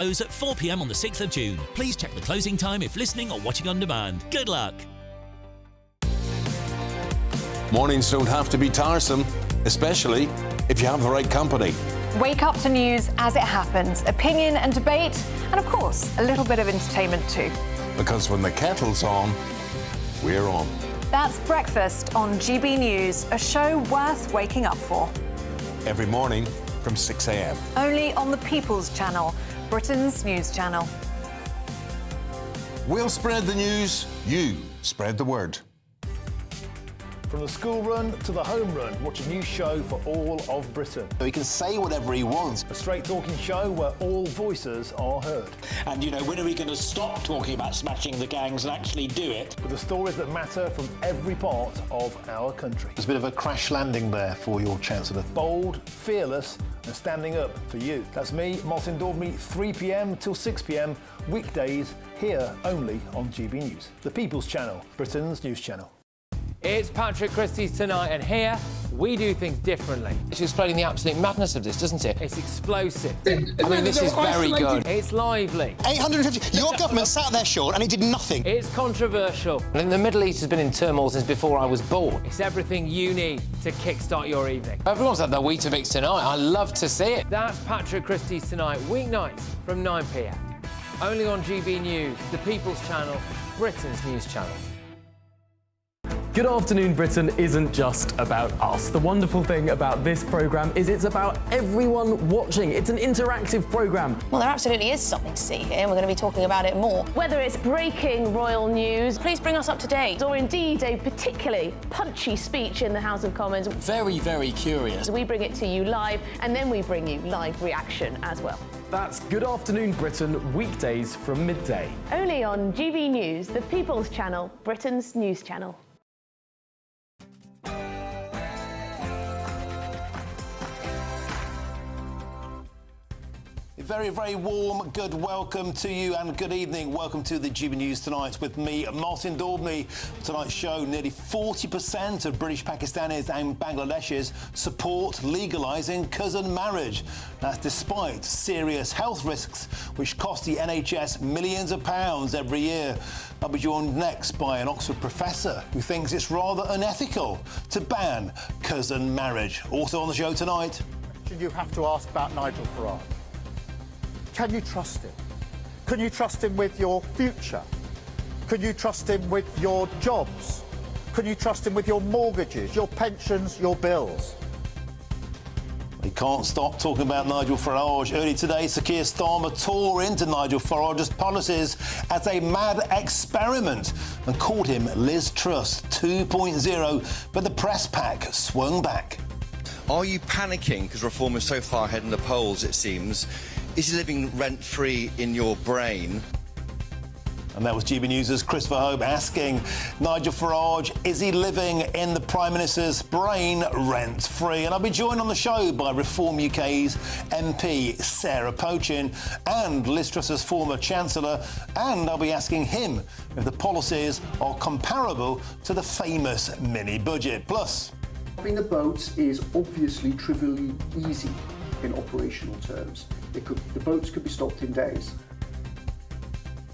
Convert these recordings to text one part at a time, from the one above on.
at 4 p.m. on the 6th of June. Please check the closing time if listening or watching on demand. Good luck. Mornings don't have to be tiresome, especially if you have the right company. Wake up to news as it happens, opinion and debate, and of course, a little bit of entertainment too. Because when the kettle's on, we're on. That's Breakfast on GB News, a show worth waking up for. Every morning from 6 a.m. Only on the People's Channel, Britain's news channel. We'll spread the news, you spread the word. From the school run to the home run, watch a new show for all of Britain. So he can say whatever he wants. A straight-talking show where all voices are heard. And, you know, when are we going to stop talking about smashing the gangs and actually do it? With the stories that matter from every part of our country. There's a bit of a crash landing there for your Chancellor. Bold, fearless and standing up for you. That's me, Martin Daubney, 3 p.m. till 6 p.m, weekdays, here only on GB News. The People's Channel, Britain's news channel. It's Patrick Christys tonight, and here we do things differently. It's explaining the absolute madness of this, doesn't it? It's explosive. I mean, this is very good. It's lively. 850. Your government sat there, Sean, and it did nothing. It's controversial. And the Middle East has been in turmoil since before I was born. It's everything you need to kickstart your evening. Everyone's had their Weetabix tonight. I love to see it. That's Patrick Christys tonight, weeknights from 9 p.m. Only on GB News, the People's Channel, Britain's news channel. Good Afternoon Britain isn't just about us. The wonderful thing about this programme is it's about everyone watching. It's an interactive programme. Well, there absolutely is something to see here, and we're going to be talking about it more. Whether it's breaking royal news, please bring us up to date, or indeed a particularly punchy speech in the House of Commons. Very, very curious. We bring it to you live, and then we bring you live reaction as well. That's Good Afternoon Britain, weekdays from midday. Only on GB News, the People's Channel, Britain's news channel. Very, very warm, good welcome to you and good evening. Welcome to the GB News Tonight with me, Martin Daubney. Tonight's show, nearly 40% of British Pakistanis and Bangladeshis support legalising cousin marriage. That's despite serious health risks, which cost the NHS millions of pounds every year. I'll be joined next by an Oxford professor who thinks it's rather unethical to ban cousin marriage. Also on the show tonight. You have to ask about Nigel Farage. Can you trust him? Can you trust him with your future? Can you trust him with your jobs? Can you trust him with your mortgages, your pensions, your bills? We can't stop talking about Nigel Farage. Early today, Sir Keir Starmer tore into Nigel Farage's policies as a mad experiment and called him Liz Truss 2.0, but the press pack swung back. Are you panicking because Reform is so far ahead in the polls, it seems? Is he living rent-free in your brain? And that was GB News' Chris Verhoeven asking Nigel Farage, is he living in the Prime Minister's brain rent-free? And I'll be joined on the show by Reform UK's MP Sarah Pochin and Liz Truss's former Chancellor, and I'll be asking him if the policies are comparable to the famous mini-budget. Plus, having a boat is obviously trivially easy in operational terms. The boats could be stopped in days.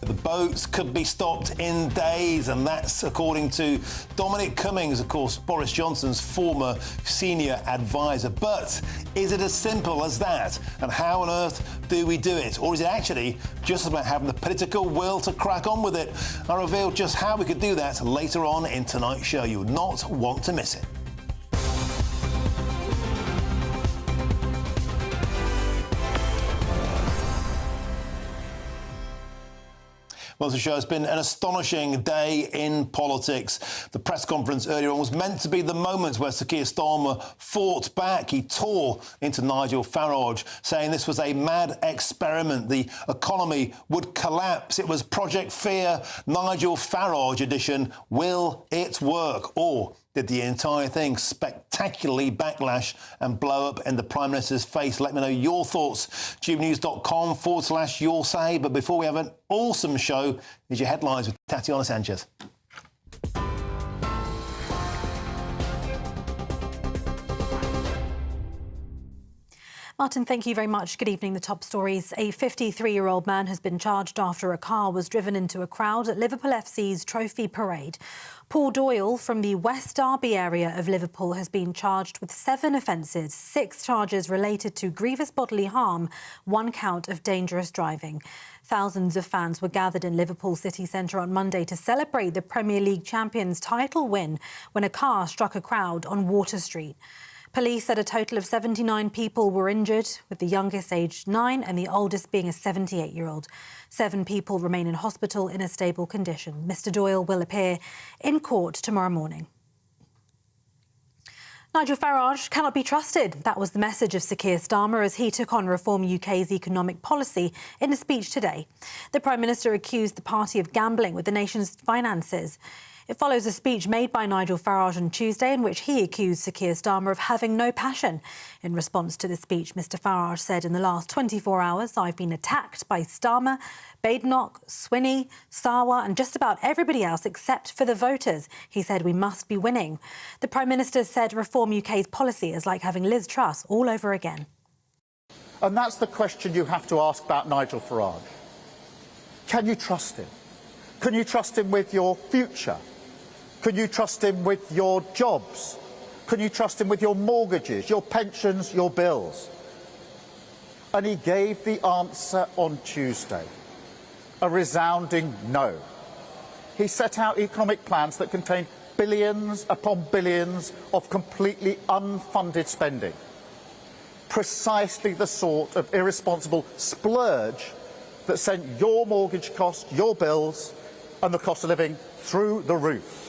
The boats could be stopped in days, and that's according to Dominic Cummings, of course, Boris Johnson's former senior advisor. But is it as simple as that? And how on earth do we do it? Or is it actually just about having the political will to crack on with it? I'll reveal just how we could do that later on in tonight's show. You would not want to miss it. Well, the show has been an astonishing day in politics. The press conference earlier on was meant to be the moment where Sir Keir Starmer fought back. He tore into Nigel Farage, saying this was a mad experiment. The economy would collapse. It was Project Fear, Nigel Farage edition. Will it work? Or did the entire thing spectacularly backlash and blow up in the Prime Minister's face? Let me know your thoughts. GBNews.com/your say. But before we have an awesome show, here's your headlines with Tatiana Sanchez. Martin, thank you very much. Good evening. The top stories. A 53-year-old man has been charged after a car was driven into a crowd at Liverpool FC's trophy parade. Paul Doyle from the West Derby area of Liverpool has been charged with 7 offences, 6 charges related to grievous bodily harm, 1 count of dangerous driving. Thousands of fans were gathered in Liverpool city centre on Monday to celebrate the Premier League champions' title win when a car struck a crowd on Water Street. Police said a total of 79 people were injured, with the youngest aged 9 and the oldest being a 78-year-old. 7 people remain in hospital in a stable condition. Mr Doyle will appear in court tomorrow morning. Nigel Farage cannot be trusted. That was the message of Sir Keir Starmer as he took on Reform UK's economic policy in a speech today. The Prime Minister accused the party of gambling with the nation's finances. It follows a speech made by Nigel Farage on Tuesday in which he accused Sir Keir Starmer of having no passion. In response to the speech, Mr Farage said, in the last 24 hours, I've been attacked by Starmer, Badenoch, Swinney, Sarwar and just about everybody else except for the voters. He said we must be winning. The Prime Minister said Reform UK's policy is like having Liz Truss all over again. And that's the question you have to ask about Nigel Farage. Can you trust him? Can you trust him with your future? Can you trust him with your jobs? Can you trust him with your mortgages, your pensions, your bills? And he gave the answer on Tuesday. A resounding no. He set out economic plans that contained billions upon billions of completely unfunded spending. Precisely the sort of irresponsible splurge that sent your mortgage costs, your bills and the cost of living through the roof.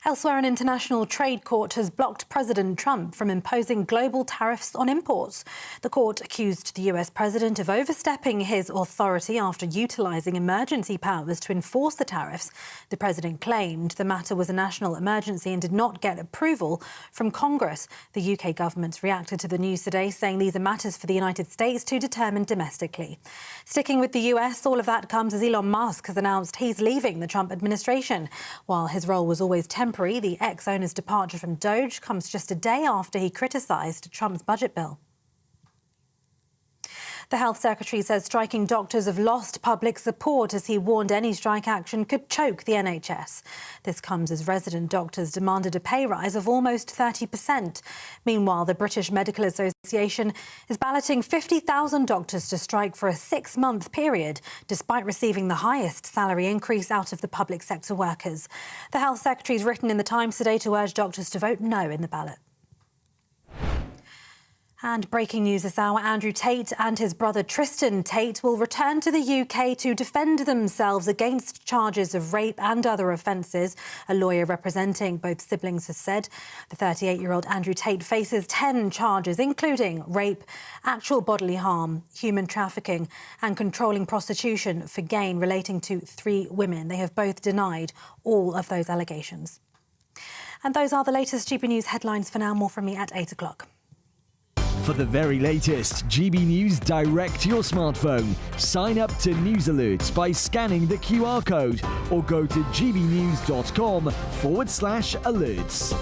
Elsewhere, an international trade court has blocked President Trump from imposing global tariffs on imports. The court accused the US president of overstepping his authority after utilising emergency powers to enforce the tariffs. The president claimed the matter was a national emergency and did not get approval from Congress. The UK government reacted to the news today, saying these are matters for the United States to determine domestically. Sticking with the US, all of that comes as Elon Musk has announced he's leaving the Trump administration. While his role was always temporary, the ex-owner's departure from Doge comes just a day after he criticised Trump's budget bill. The Health Secretary says striking doctors have lost public support as he warned any strike action could choke the NHS. This comes as resident doctors demanded a pay rise of almost 30%. Meanwhile, the British Medical Association is balloting 50,000 doctors to strike for a 6-month period, despite receiving the highest salary increase out of the public sector workers. The Health Secretary has written in the Times today to urge doctors to vote no in the ballot. And breaking news this hour, Andrew Tate and his brother Tristan Tate will return to the UK to defend themselves against charges of rape and other offences. A lawyer representing both siblings has said. The 38-year-old Andrew Tate faces 10 charges, including rape, actual bodily harm, human trafficking and controlling prostitution for gain relating to 3 women. They have both denied all of those allegations. And those are the latest GB News headlines for now. More from me at 8 o'clock. For the very latest GB News direct to your smartphone, sign up to News Alerts by scanning the QR code or go to gbnews.com/alerts.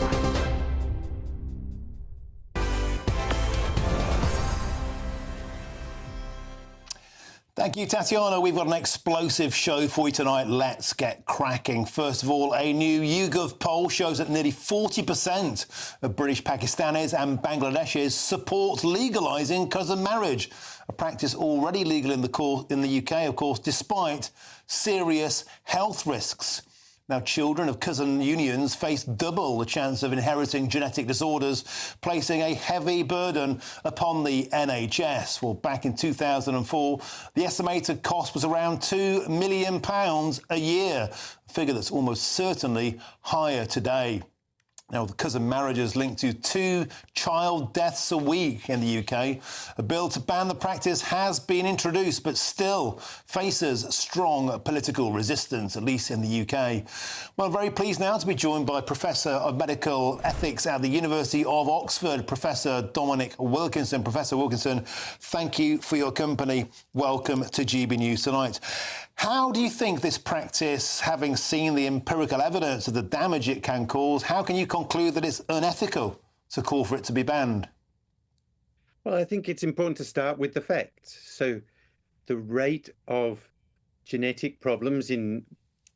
Thank you, Tatiana. We've got an explosive show for you tonight. Let's get cracking. First of all, a new YouGov poll shows that nearly 40% of British Pakistanis and Bangladeshis support legalising cousin marriage, a practice already legal in the UK, of course, despite serious health risks. Now, children of cousin unions face double the chance of inheriting genetic disorders, placing a heavy burden upon the NHS. Well, back in 2004, the estimated cost was around £2 million a year, a figure that's almost certainly higher today. Now, the cousin marriages linked to 2 child deaths a week in the UK. A bill to ban the practice has been introduced, but still faces strong political resistance, at least in the UK. Well, I'm very pleased now to be joined by Professor of Medical Ethics at the University of Oxford, Professor Dominic Wilkinson. Professor Wilkinson, thank you for your company. Welcome to GB News Tonight. How do you think this practice, having seen the empirical evidence of the damage it can cause, how can you conclude that it's unethical to call for it to be banned? Well, I think it's important to start with the facts. So the rate of genetic problems in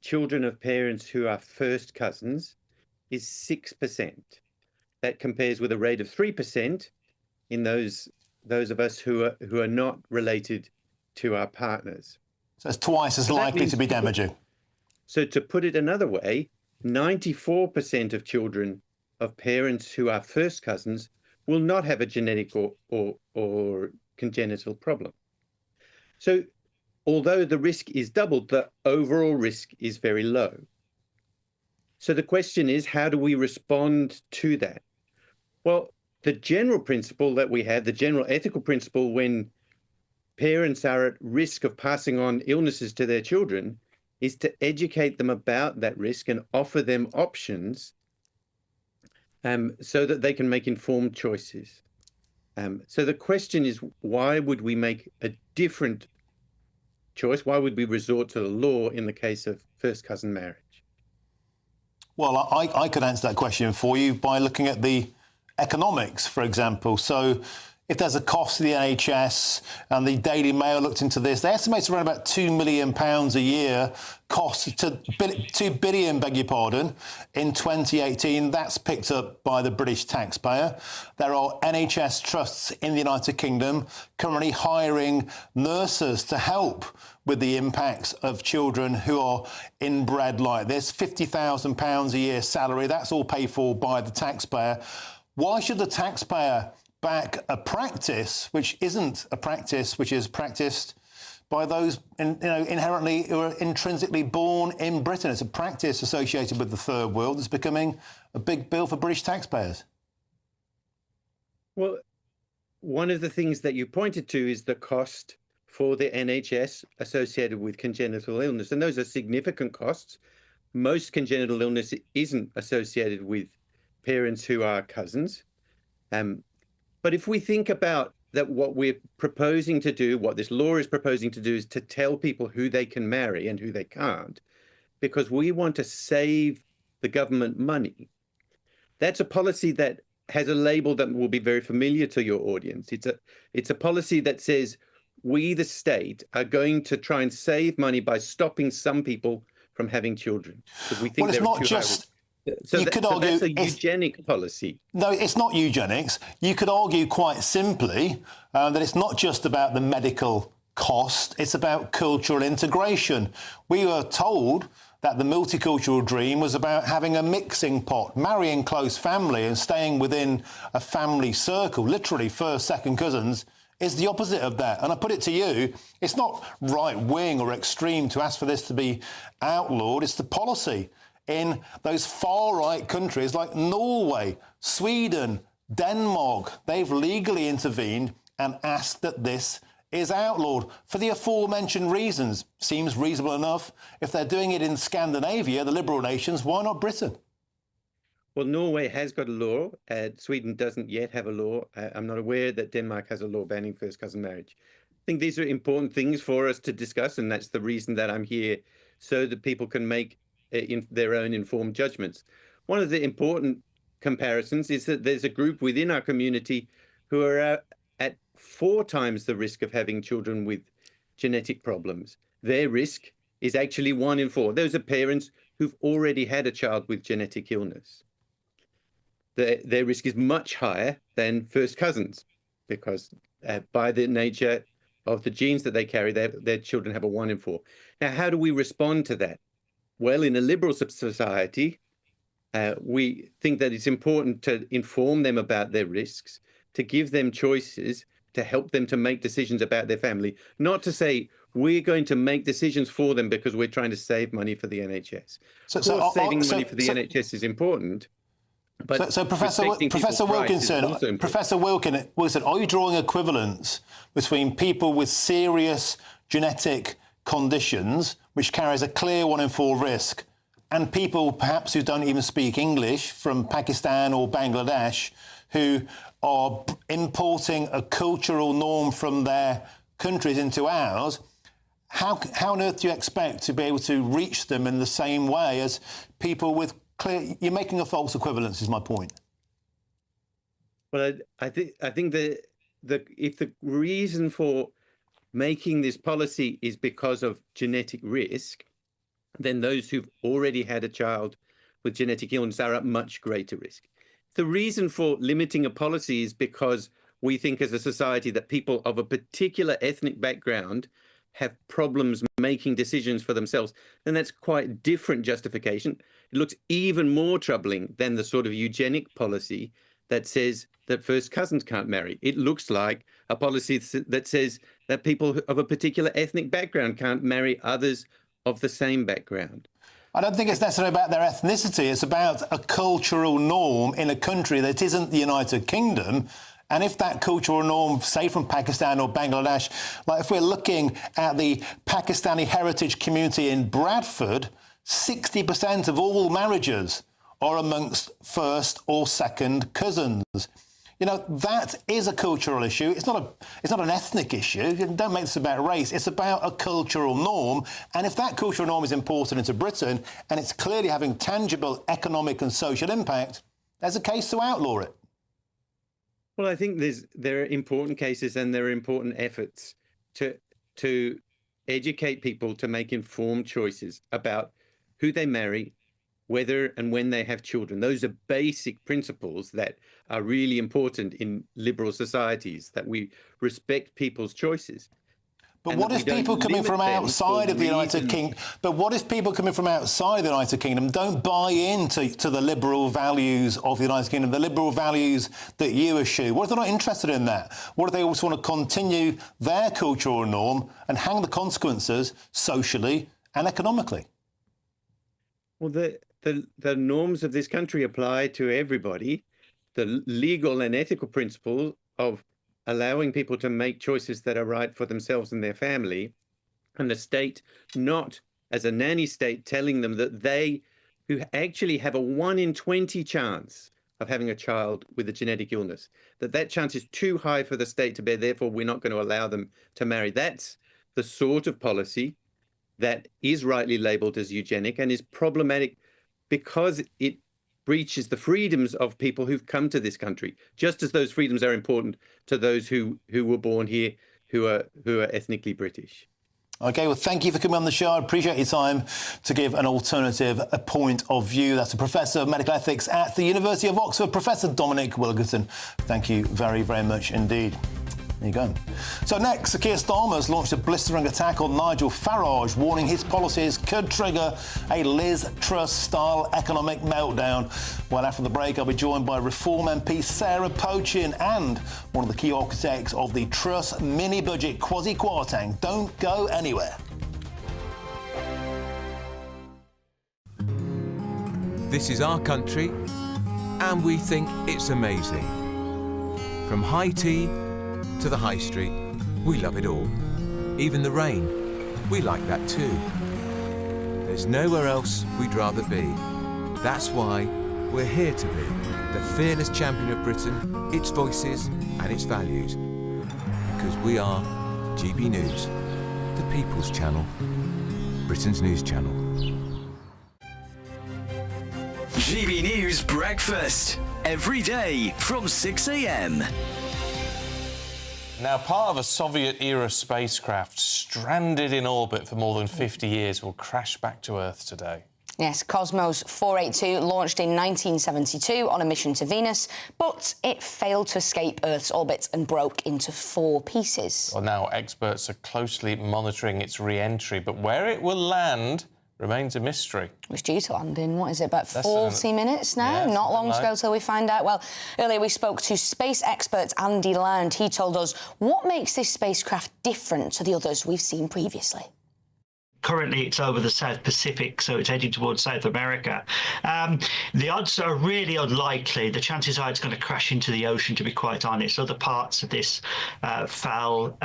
children of parents who are first cousins is 6%. That compares with a rate of 3% in those of us who are not related to our partners. So it's twice as likely to be damaging. So to put it another way, 94% of children of parents who are first cousins will not have a genetic or congenital problem. So although the risk is doubled, the overall risk is very low. So the question is, how do we respond to that? Well, the general principle that we have, the general ethical principle when parents are at risk of passing on illnesses to their children, is to educate them about that risk and offer them options so that they can make informed choices. So the question is, why would we make a different choice? Why would we resort to the law in the case of first cousin marriage? Well, I could answer that question for you by looking at the economics, for example. So if there's a cost to the NHS, and the Daily Mail looked into this, they estimate around about £2 million a year cost to 2 billion, beg your pardon, in 2018. That's picked up by the British taxpayer. There are NHS trusts in the United Kingdom currently hiring nurses to help with the impacts of children who are inbred like this. £50,000 a year salary, that's all paid for by the taxpayer. Why should the taxpayer back a practice which isn't a practice which is practiced by those inherently who are intrinsically born in Britain? It's a practice associated with the third world that's becoming a big bill for British taxpayers. Well, one of the things that you pointed to is the cost for the NHS associated with congenital illness, and those are significant costs. Most congenital illness isn't associated with parents who are cousins. But if we think about that, what we're proposing to do, what this law is proposing to do, is to tell people who they can marry and who they can't, because we want to save the government money. That's a policy that has a label that will be very familiar to your audience. It's a policy that says we, the state, are going to try and save money by stopping some people from having children, because we think well, it's not just. So that's a eugenic policy. No, it's not eugenics. You could argue quite simply that it's not just about the medical cost, it's about cultural integration. We were told that the multicultural dream was about having a mixing pot, marrying close family and staying within a family circle. Literally, first, second cousins is the opposite of that. And I put it to you, it's not right-wing or extreme to ask for this to be outlawed, it's the policy. In those far-right countries like Norway, Sweden, Denmark, they've legally intervened and asked that this is outlawed for the aforementioned reasons. Seems reasonable enough. If they're doing it in Scandinavia, the liberal nations, why not Britain? Well, Norway has got a law. Sweden doesn't yet have a law. I'm not aware that Denmark has a law banning first cousin marriage. I think these are important things for us to discuss, and that's the reason that I'm here, so that people can make in their own informed judgments. One of the important comparisons is that there's a group within our community who are at 4 times the risk of having children with genetic problems. Their risk is actually 1 in 4. Those are parents who've already had a child with genetic illness. Their risk is much higher than first cousins, because by the nature of the genes that they carry, their children have a 1 in 4. Now, how do we respond to that? Well, in a liberal society, we think that it's important to inform them about their risks, to give them choices, to help them to make decisions about their family, not to say we're going to make decisions for them because we're trying to save money for the NHS. Of course, saving money for the NHS is important. But so Professor Wilkinson, are you drawing equivalence between people with serious genetic conditions, which carries a clear 1 in 4 risk, and people perhaps who don't even speak English from Pakistan or Bangladesh, who are importing a cultural norm from their countries into ours? How on earth do you expect to be able to reach them in the same way as people with clear... You're making a false equivalence, is my point. Well, I think that if the reason for making this policy is because of genetic risk, then those who've already had a child with genetic illness are at much greater risk. The reason for limiting a policy is because we think as a society that people of a particular ethnic background have problems making decisions for themselves. And that's quite different justification. It looks even more troubling than the sort of eugenic policy that says that first cousins can't marry. It looks like a policy that says that people of a particular ethnic background can't marry others of the same background. I don't think it's necessarily about their ethnicity. It's about a cultural norm in a country that isn't the United Kingdom. And if that cultural norm, say from Pakistan or Bangladesh, like if we're looking at the Pakistani heritage community in Bradford, 60% of all marriages are amongst first or second cousins. You know, that is a cultural issue. It's not an ethnic issue. Don't make this about race. It's about a cultural norm. And if that cultural norm is imported into Britain and it's clearly having tangible economic and social impact, there's a case to outlaw it. Well, I think there are important cases and there are important efforts to educate people to make informed choices about who they marry, whether and when they have children. Those are basic principles that are really important in liberal societies, that we respect people's choices. But what if people coming from outside of the United Kingdom? But what if people coming from outside the United Kingdom don't buy into the liberal values of the United Kingdom, the liberal values that you eschew? What if they're not interested in that? What if they also want to continue their cultural norm and hang the consequences socially and economically? Well, the norms of this country apply to everybody. The legal and ethical principle of allowing people to make choices that are right for themselves and their family, and the state not as a nanny state telling them that they, who actually have a 1 in 20 chance of having a child with a genetic illness, that chance is too high for the state to bear, therefore we're not going to allow them to marry. That's the sort of policy that is rightly labelled as eugenic and is problematic because it breaches the freedoms of people who've come to this country, just as those freedoms are important to those who were born here, who are ethnically British. OK, well, thank you for coming on the show. I appreciate your time to give an alternative point of view. That's a Professor of Medical Ethics at the University of Oxford, Professor Dominic Willigerson. Thank you very, very much indeed. There you go. So next, Sir Keir Starmer has launched a blistering attack on Nigel Farage, warning his policies could trigger a Liz Truss-style economic meltdown. Well, after the break, I'll be joined by Reform MP Sarah Pochin and one of the key architects of the Truss mini-budget, Kwasi Kwarteng. Don't go anywhere. This is our country, and we think it's amazing. From high tea to the high street, we love it all. Even the rain, we like that too. There's nowhere else we'd rather be. That's why we're here to be the fearless champion of Britain, its voices and its values. Because we are GB News, the People's Channel, Britain's news channel. GB News Breakfast, every day from 6 a.m. Now, part of a Soviet-era spacecraft stranded in orbit for more than 50 years will crash back to Earth today. Yes, Cosmos 482 launched in 1972 on a mission to Venus, but it failed to escape Earth's orbit and broke into 4 pieces. Well, now experts are closely monitoring its re-entry, but where it will land remains a mystery. It was due to land in, what is it, about 40 minutes now? Yeah, not long to go till we find out. Well, earlier we spoke to space expert Andy Land. He told us what makes this spacecraft different to the others we've seen previously. Currently, it's over the South Pacific, so it's heading towards South America. The odds are really unlikely. The chances are it's going to crash into the ocean, to be quite honest. Other parts of this fell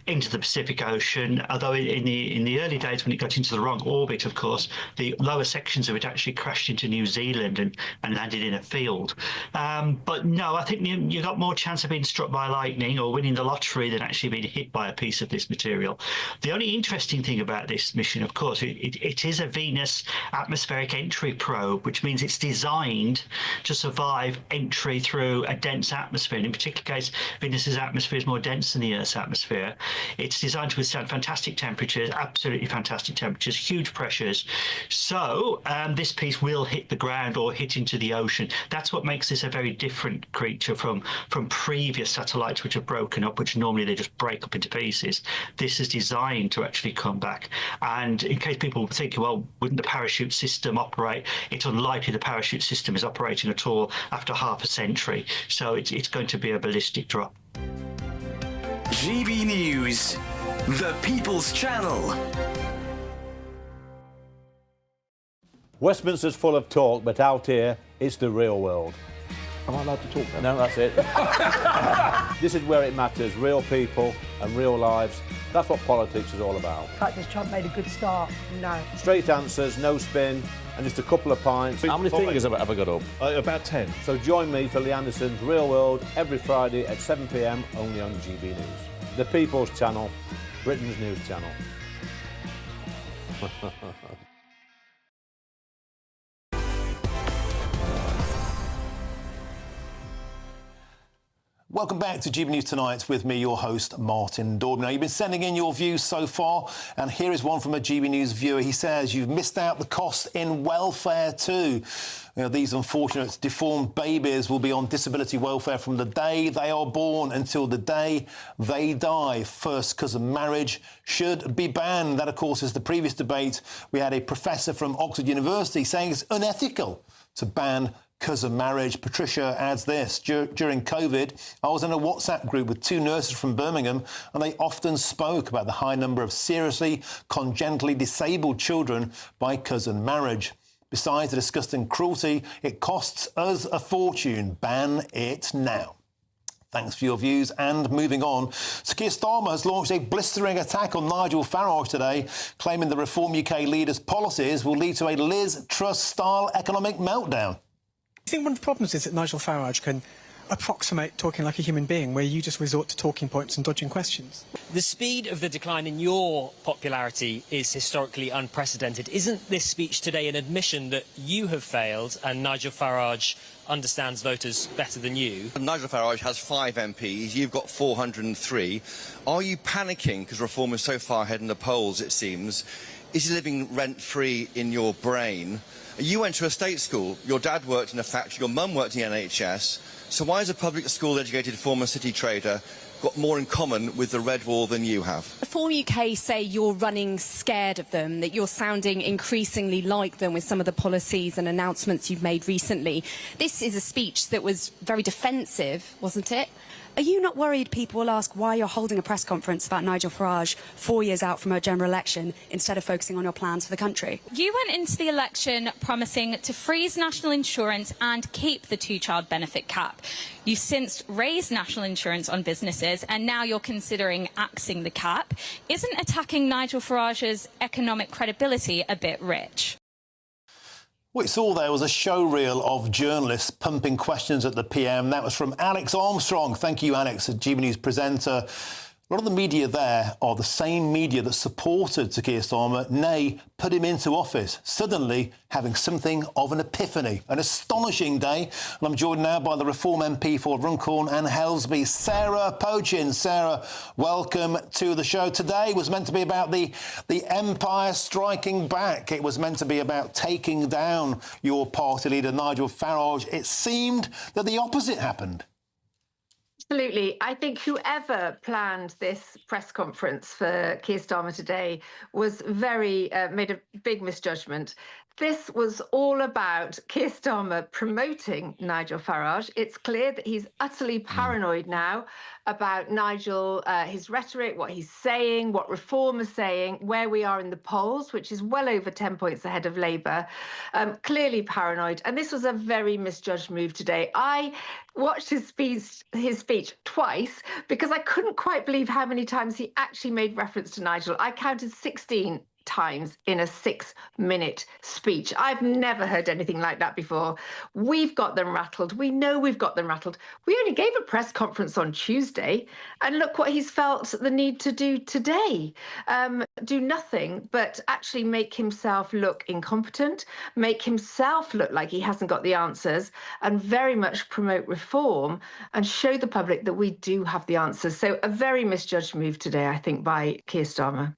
into the Pacific Ocean, although in the early days when it got into the wrong orbit, of course, the lower sections of it actually crashed into New Zealand and landed in a field. But no, I think you got more chance of being struck by lightning or winning the lottery than actually being hit by a piece of this material. The only interesting thing about this mission, of course. It is a Venus atmospheric entry probe, which means it's designed to survive entry through a dense atmosphere. And in particular case, Venus's atmosphere is more dense than the Earth's atmosphere. It's designed to withstand fantastic temperatures, absolutely fantastic temperatures, huge pressures. So this piece will hit the ground or hit into the ocean. That's what makes this a very different creature from previous satellites which have broken up, which normally they just break up into pieces. This is designed to actually come back. And in case people think, well, wouldn't the parachute system operate? It's unlikely the parachute system is operating at all after half a century. So it's going to be a ballistic drop. GB News, the People's Channel. Westminster's full of talk, but out here, it's the real world. Am I allowed to talk now? No, that's it. This is where it matters, real people and real lives. That's what politics is all about. The fact has Trump made a good start? No. Straight answers, no spin, and just a couple of pints. How many fingers have I got up? About 10. So join me for Lee Anderson's Real World every Friday at 7 p.m, only on GB News. The People's Channel, Britain's news channel. Welcome back to GB News Tonight with me, your host, Martin Daubney. Now, you've been sending in your views so far, and here is one from a GB News viewer. He says, you've missed out the cost in welfare too. You know, these unfortunate deformed babies will be on disability welfare from the day they are born until the day they die. First cousin marriage should be banned. That, of course, is the previous debate. We had a professor from Oxford University saying it's unethical to ban cousin marriage. Patricia adds this: during COVID, I was in a WhatsApp group with 2 nurses from Birmingham, and they often spoke about the high number of seriously congenitally disabled children by cousin marriage. Besides the disgusting cruelty, it costs us a fortune. Ban it now. Thanks for your views. And moving on, Sir Keir Starmer has launched a blistering attack on Nigel Farage today, claiming the Reform UK leader's policies will lead to a Liz Truss-style economic meltdown. I think one of the problems is that Nigel Farage can approximate talking like a human being, where you just resort to talking points and dodging questions. The speed of the decline in your popularity is historically unprecedented. Isn't this speech today an admission that you have failed and Nigel Farage understands voters better than you? Nigel Farage has 5 MPs, you've got 403. Are you panicking because Reform is so far ahead in the polls, it seems? Is he living rent-free in your brain? You went to a state school, your dad worked in a factory, your mum worked in the NHS, so why has a public school-educated former city trader got more in common with the Red Wall than you have? Reform UK say you're running scared of them, that you're sounding increasingly like them with some of the policies and announcements you've made recently. This is a speech that was very defensive, wasn't it? Are you not worried people will ask why you're holding a press conference about Nigel Farage 4 years out from a general election instead of focusing on your plans for the country? You went into the election promising to freeze national insurance and keep the 2-child benefit cap. You've since raised national insurance on businesses and now you're considering axing the cap. Isn't attacking Nigel Farage's economic credibility a bit rich? What we saw there was a show reel of journalists pumping questions at the PM. That was from Alex Armstrong. Thank you, Alex, a GB News presenter. A lot of the media there are the same media that supported Sir Keir Starmer, nay, put him into office, suddenly having something of an epiphany. An astonishing day. And I'm joined now by the Reform MP for Runcorn and Helsby, Sarah Pochin. Sarah, welcome to the show. Today was meant to be about the empire striking back. It was meant to be about taking down your party leader, Nigel Farage. It seemed that the opposite happened. Absolutely. I think whoever planned this press conference for Keir Starmer today was made a big misjudgment. This was all about Keir Starmer promoting Nigel Farage. It's clear that he's utterly paranoid now about Nigel, his rhetoric, what he's saying, what Reform is saying, where we are in the polls, which is well over 10 points ahead of Labour. Clearly paranoid. And this was a very misjudged move today. I watched his speech twice because I couldn't quite believe how many times he actually made reference to Nigel. I counted 16. times in a 6-minute speech. I've never heard anything like that before. We've got them rattled. We know we've got them rattled. We only gave a press conference on Tuesday, and look what he's felt the need to do today. Do nothing but actually make himself look incompetent, make himself look like he hasn't got the answers, and very much promote reform and show the public that we do have the answers. So a very misjudged move today, I think, by Keir Starmer.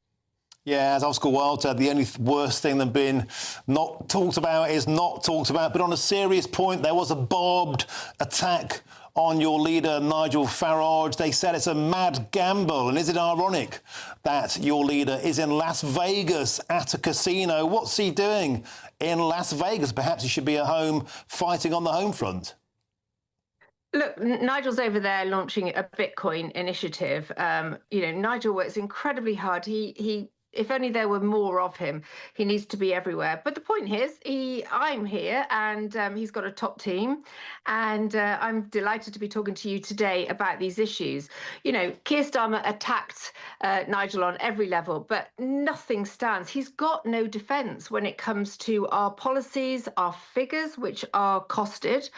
Yeah, as Oscar Wilde said, the only worst thing than being not talked about is not talked about. But on a serious point, there was a barbed attack on your leader, Nigel Farage. They said it's a mad gamble. And is it ironic that your leader is in Las Vegas at a casino? What's he doing in Las Vegas? Perhaps he should be at home fighting on the home front. Look, Nigel's over there launching a Bitcoin initiative. Nigel works incredibly hard. He if only there were more of him. He needs to be everywhere. But the point is, I'm here, and he's got a top team, and I'm delighted to be talking to you today about these issues. Keir Starmer attacked Nigel on every level, but nothing stands. He's got no defence when it comes to our policies, our figures, which are costed.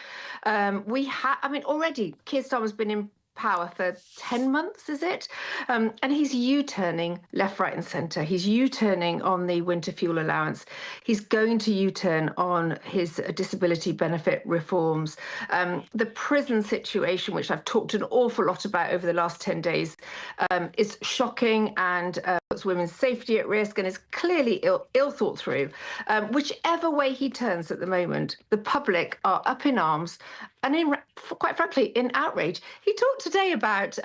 Already Keir Starmer's been in power for 10 months, is it? And he's U-turning left, right and centre. He's U-turning on the winter fuel allowance. He's going to U-turn on his disability benefit reforms. The prison situation, which I've talked an awful lot about over the last 10 days, is shocking and puts women's safety at risk and is clearly ill thought through. Whichever way he turns at the moment, the public are up in arms and, quite frankly, in outrage. He talked today about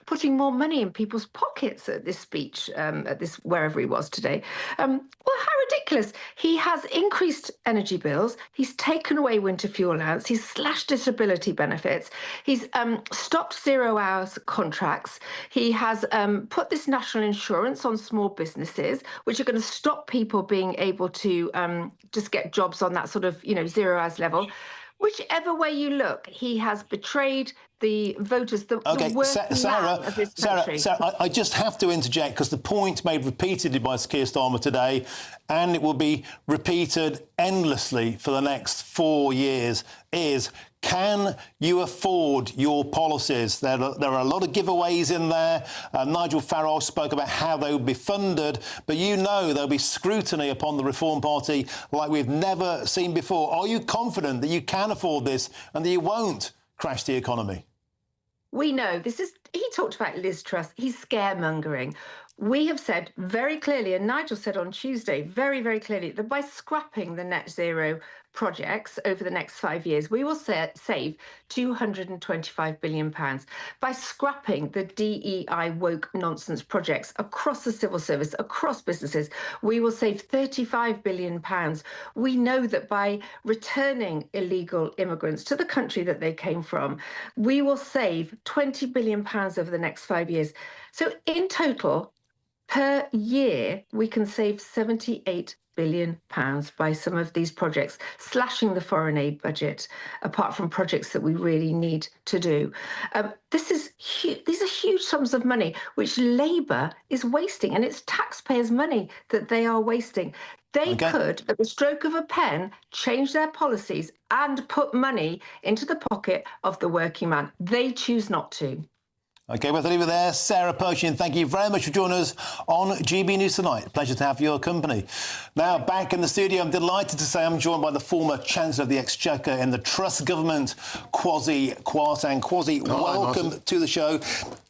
putting more money in people's pockets at this speech, wherever he was today. Well, how ridiculous. He has increased energy bills. He's taken away winter fuel allowance. He's slashed disability benefits. He's stopped 0 hours contracts. He has put this national insurance on small businesses, which are going to stop people being able to just get jobs on that sort of, 0 hours level. Whichever way you look, he has betrayed the voters, the working man of this country. Sarah, I just have to interject because the point made repeatedly by Keir Starmer today, and it will be repeated endlessly for the next 4 years, is can you afford your policies? There are a lot of giveaways in there. Nigel Farage spoke about how they would be funded, but there'll be scrutiny upon the Reform Party like we've never seen before. Are you confident that you can afford this and that you won't crash the economy? We know he talked about Liz Truss. He's scaremongering. We have said very clearly, and Nigel said on Tuesday very, very clearly, that by scrapping the net zero projects over the next 5 years, we will save £225 billion. By scrapping the DEI woke nonsense projects across the civil service, across businesses, we will save £35 billion. We know that by returning illegal immigrants to the country that they came from, we will save £20 billion over the next 5 years. So in total, per year, we can save £78 billion by some of these projects, slashing the foreign aid budget, apart from projects that we really need to do. These are huge sums of money, which Labour is wasting, and it's taxpayers' money that they are wasting. They could, at the stroke of a pen, change their policies and put money into the pocket of the working man. They choose not to. OK, well, I'll leave it there. Sarah Pochin, thank you very much for joining us on GB News Tonight. Pleasure to have your company. Now, back in the studio, I'm delighted to say I'm joined by the former Chancellor of the Exchequer in the Truss government, Kwasi Kwarteng. Kwasi, welcome to the show.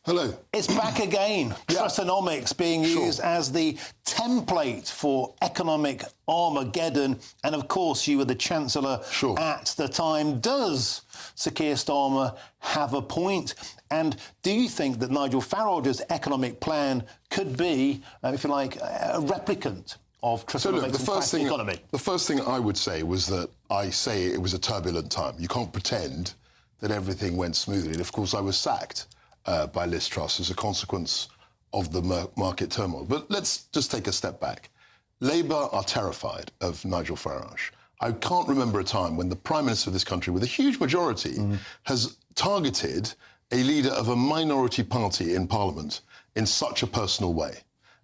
Hello. It's back again. Trussonomics being used as the template for economic Armageddon. And, of course, you were the Chancellor at the time. Does Sir Keir Starmer have a point? And do you think that Nigel Farage's economic plan could be, if you like, a replicant of Trussonomics and crash the economy? The first thing I would say was that I say it was a turbulent time. You can't pretend that everything went smoothly. And, of course, I was sacked by Liz Truss as a consequence of the market turmoil. But let's just take a step back. Labour are terrified of Nigel Farage. I can't remember a time when the Prime Minister of this country, with a huge majority, has targeted a leader of a minority party in Parliament in such a personal way.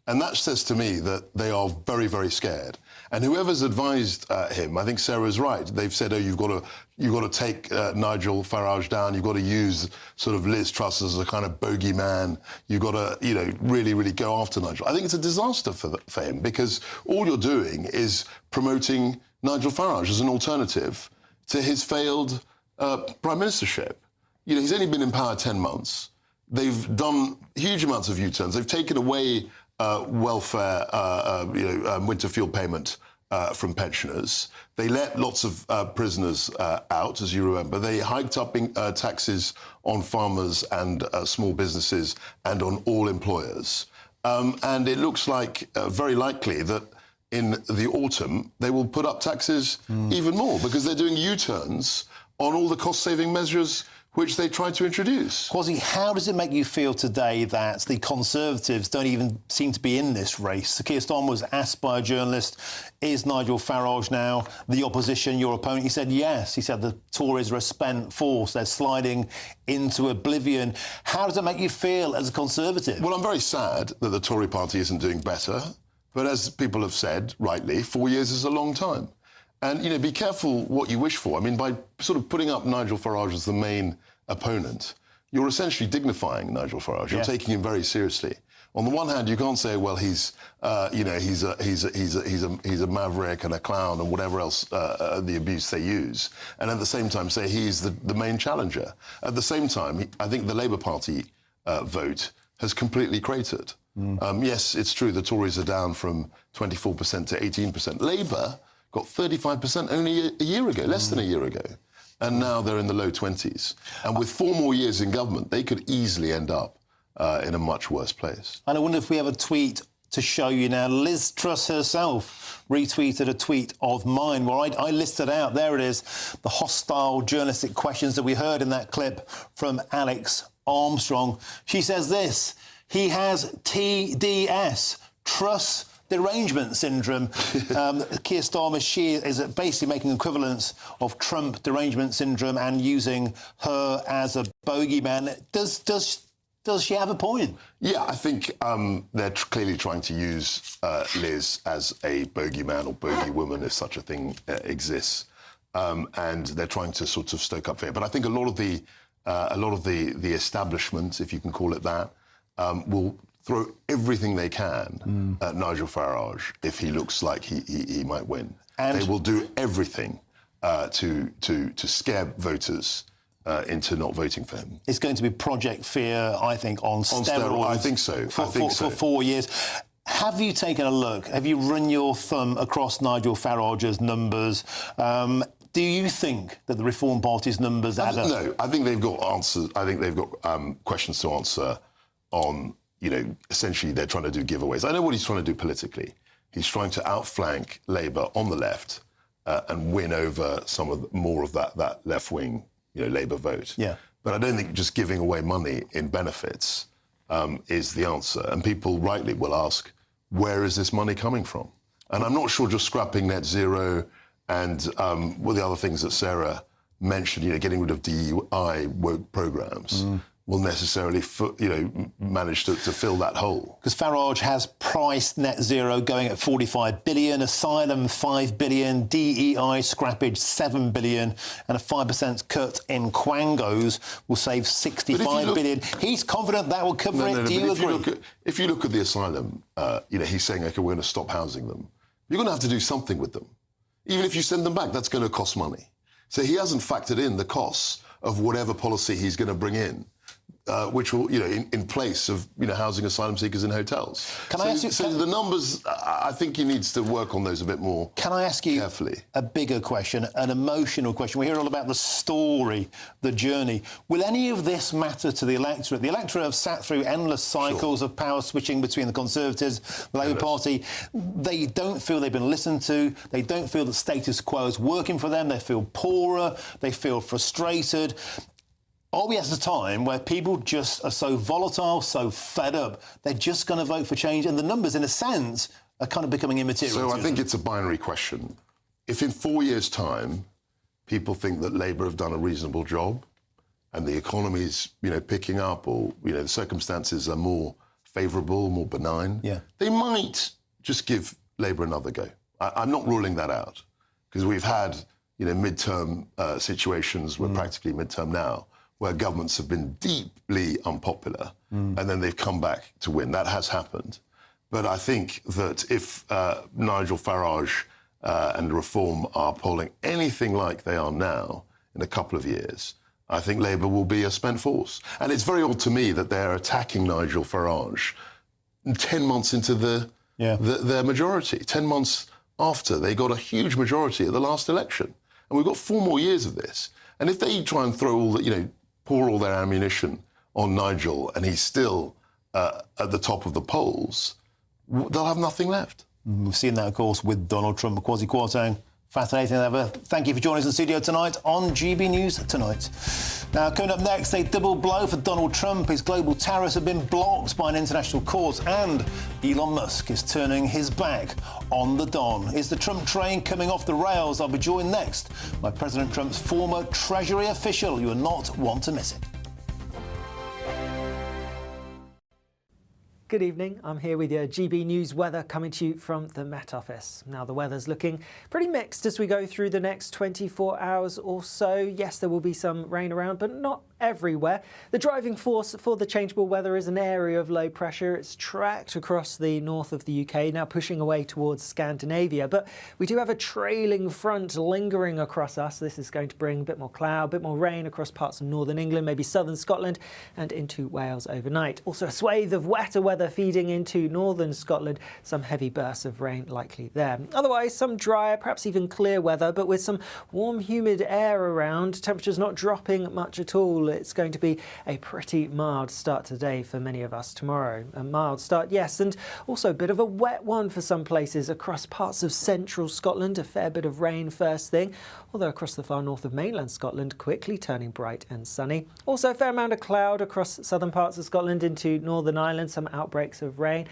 And that says to me that they are very, very scared. And whoever's advised him, I think Sarah's right. They've said, oh, you've got to take Nigel Farage down. You've got to use sort of Liz Truss as a kind of bogeyman. You've got to, really, really go after Nigel. I think it's a disaster for him, because all you're doing is promoting Nigel Farage as an alternative to his failed prime ministership. He's only been in power 10 months. They've done huge amounts of U-turns. They've taken away welfare, winter fuel payment from pensioners. They let lots of prisoners out, as you remember. They hiked up taxes on farmers and small businesses and on all employers. And it looks like very likely that in the autumn they will put up taxes even more, because they're doing U-turns on all the cost-saving measures which they tried to introduce. Kwasi, how does it make you feel today that the Conservatives don't even seem to be in this race? Keir Starmer was asked by a journalist, is Nigel Farage now the opposition, your opponent? He said yes. He said the Tories are a spent force. They're sliding into oblivion. How does it make you feel as a Conservative? Well, I'm very sad that the Tory party isn't doing better. But as people have said, rightly, 4 years is a long time. And, be careful what you wish for. I mean, by sort of putting up Nigel Farage as the main opponent, you're essentially dignifying Nigel Farage. You're taking him very seriously. On the one hand, you can't say, well, he's a maverick and a clown and whatever else the abuse they use, and at the same time say he's the main challenger. At the same time, I think the Labour Party vote has completely cratered. Yes, it's true the Tories are down from 24% to 18%. Labour got 35% only a year ago, less than a year ago. And now they're in the low 20s. And with 4 more years in government, they could easily end up in a much worse place. And I wonder if we have a tweet to show you now. Liz Truss herself retweeted a tweet of mine where I listed out, there it is, the hostile journalistic questions that we heard in that clip from Alex Armstrong. She says this: he has TDS, Truss derangement syndrome. Keir Starmer, she is basically making equivalence of Trump derangement syndrome and using her as a bogeyman. Does she have a point? Yeah, I think they're clearly trying to use Liz as a bogeyman or bogeywoman, if such a thing exists, and they're trying to sort of stoke up fear. But I think a lot of the establishment, if you can call it that, will throw everything they can at Nigel Farage if he looks like he might win. And they will do everything to scare voters into not voting for him. It's going to be Project Fear, I think, on steroids. I think so. For 4 years. Have you taken a look? Have you run your thumb across Nigel Farage's numbers? Do you think that the Reform Party's numbers add up? No, I think they've got answers. I think they've got questions to answer on, essentially they're trying to do giveaways. I know what he's trying to do politically. He's trying to outflank Labour on the left and win over more of that left-wing, Labour vote. Yeah. But I don't think just giving away money in benefits is the answer. And people rightly will ask, where is this money coming from? And I'm not sure just scrapping net zero and the other things that Sarah mentioned, getting rid of DEI woke programmes, will necessarily, manage to fill that hole. Because Farage has priced net zero going at 45 billion, asylum 5 billion, DEI scrappage 7 billion, and a 5% cut in quangos will save 65 billion. He's confident that will cover it. Do you agree? If you look at the asylum, he's saying, OK, we're going to stop housing them. You're going to have to do something with them. Even if you send them back, that's going to cost money. So he hasn't factored in the costs of whatever policy he's going to bring in. Which will, in place of, housing asylum seekers in hotels. Can I ask you? So the numbers, I think he needs to work on those a bit more. Can I ask you carefully a bigger question, an emotional question? We hear all about the story, the journey. Will any of this matter to the electorate? The electorate have sat through endless cycles of power switching between the Conservatives, the Labour Party. They don't feel they've been listened to. They don't feel the status quo is working for them. They feel poorer. They feel frustrated. Are we at a time where people just are so volatile, so fed up, they're just going to vote for change? And the numbers, in a sense, are kind of becoming immaterial. So I think it's a binary question. If in 4 years' time, people think that Labour have done a reasonable job and the economy's, picking up or, the circumstances are more favourable, more benign, they might just give Labour another go. I'm not ruling that out, because we've had, midterm situations, we're practically midterm now, where governments have been deeply unpopular and then they've come back to win. That has happened. But I think that if Nigel Farage and Reform are polling anything like they are now in a couple of years, I think Labour will be a spent force. And it's very odd to me that they're attacking Nigel Farage 10 months into their majority, 10 months after they got a huge majority at the last election. And we've got 4 more years of this. And if they try and throw pour all their ammunition on Nigel and he's still at the top of the polls, they'll have nothing left. We've seen that, of course, with Donald Trump. Kwasi Kwarteng, fascinating as ever. Thank you for joining us in the studio tonight on GB News Tonight. Now, coming up next, a double blow for Donald Trump. His global tariffs have been blocked by an international court, and Elon Musk is turning his back on the Don. Is the Trump train coming off the rails? I'll be joined next by President Trump's former Treasury official. You will not want to miss it. Good evening, I'm here with your GB News weather coming to you from the Met Office. Now the weather's looking pretty mixed as we go through the next 24 hours or so. Yes, there will be some rain around, but not everywhere. The driving force for the changeable weather is an area of low pressure. It's tracked across the north of the UK, now pushing away towards Scandinavia. But we do have a trailing front lingering across us. This is going to bring a bit more cloud, a bit more rain across parts of northern England, maybe southern Scotland and into Wales overnight. Also a swathe of wetter weather feeding into northern Scotland, some heavy bursts of rain likely there. Otherwise, some drier, perhaps even clear weather, but with some warm, humid air around. Temperatures not dropping much at all. It's going to be a pretty mild start today for many of us tomorrow. A mild start, yes, and also a bit of a wet one for some places across parts of central Scotland. A fair bit of rain first thing, although across the far north of mainland Scotland, quickly turning bright and sunny. Also a fair amount of cloud across southern parts of Scotland into Northern Ireland, some outbreaks of rain.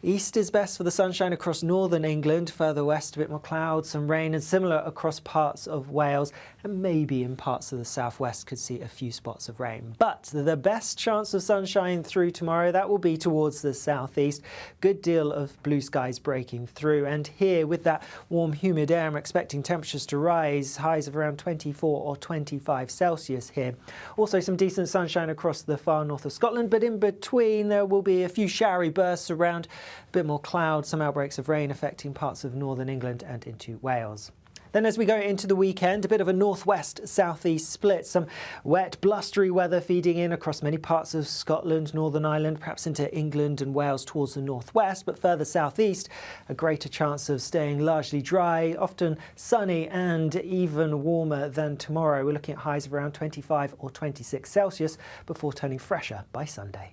East is best for the sunshine across northern England. Further west, a bit more cloud, some rain, and similar across parts of Wales, and maybe in parts of the southwest could see a few spots of rain. But the best chance of sunshine through tomorrow, that will be towards the southeast. Good deal of blue skies breaking through, and here with that warm, humid air, I'm expecting temperatures to rise, highs of around 24 or 25 Celsius here. Also some decent sunshine across the far north of Scotland, but in between there will be a few showery bursts around, a bit more cloud, some outbreaks of rain affecting parts of northern England and into Wales. Then as we go into the weekend, a bit of a northwest-southeast split. Some wet, blustery weather feeding in across many parts of Scotland, Northern Ireland, perhaps into England and Wales towards the northwest, but further southeast, a greater chance of staying largely dry, often sunny and even warmer than tomorrow. We're looking at highs of around 25 or 26 Celsius before turning fresher by Sunday.